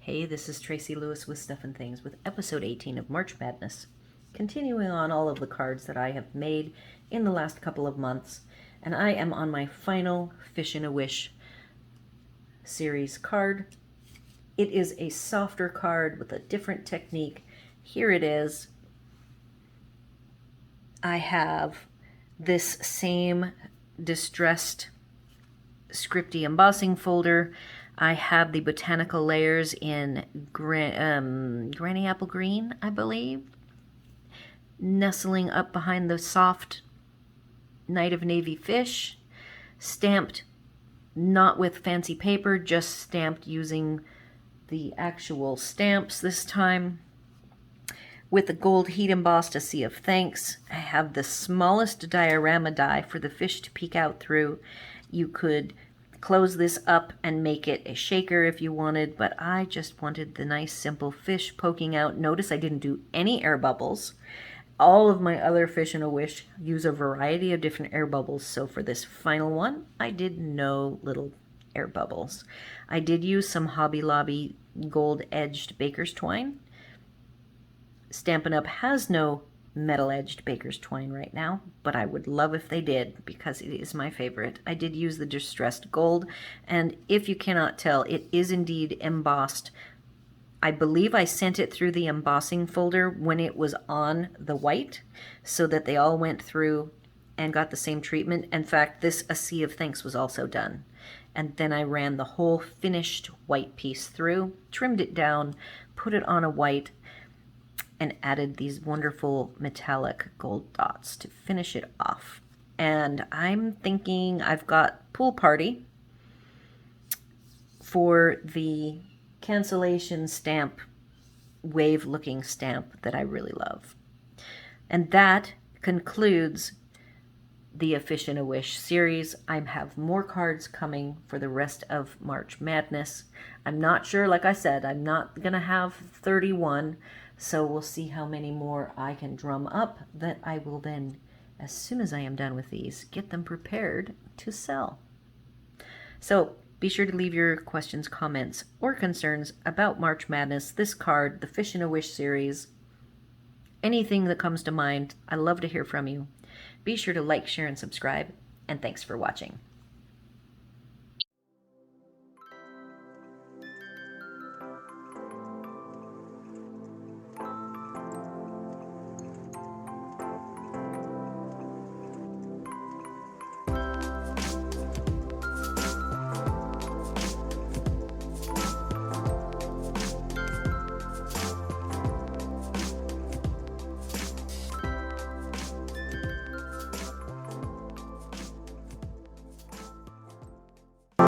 Hey, this is Tracy Lewis with Stuff and Things with episode 18 of March Madness. Continuing on all of the cards that I have made in the last couple of months, and I am on my final Fish in a Wish series card. It is a softer card with a different technique. Here it is. I have this same distressed scripty embossing folder. I have the botanical layers in Granny Apple Green, I believe, nestling up behind the soft Night of Navy Fish, stamped not with fancy paper, just stamped using the actual stamps this time. With the gold heat embossed A Sea of Thanks. I have the smallest diorama die for the fish to peek out through. You could close this up and make it a shaker if you wanted, but I just wanted the nice simple fish poking out. Notice I didn't do any air bubbles. All of my other Fish in a Wish use a variety of different air bubbles, so for this final one, I did no little air bubbles. I did use some Hobby Lobby gold-edged baker's twine. Stampin' Up! Has no metal-edged baker's twine right now, but I would love if they did because it is my favorite. I did use the distressed gold, and if you cannot tell, it is indeed embossed. I believe I sent it through the embossing folder when it was on the white, so that they all went through and got the same treatment. In fact, this A Sea of Thanks was also done. And then I ran the whole finished white piece through, trimmed it down, put it on a white, and added these wonderful metallic gold dots to finish it off. And I'm thinking I've got Pool Party for the cancellation stamp, wave looking stamp that I really love. And that concludes the Fish in a Wish series. I have more cards coming for the rest of March Madness. I'm not sure, like I said, I'm not gonna have 31, so we'll see how many more I can drum up that I will then, as soon as I am done with these, get them prepared to sell. So be sure to leave your questions, comments, or concerns about March Madness, this card, the Fish in a Wish series, anything that comes to mind. I love to hear from you. Be sure to like, share, and subscribe, and thanks for watching.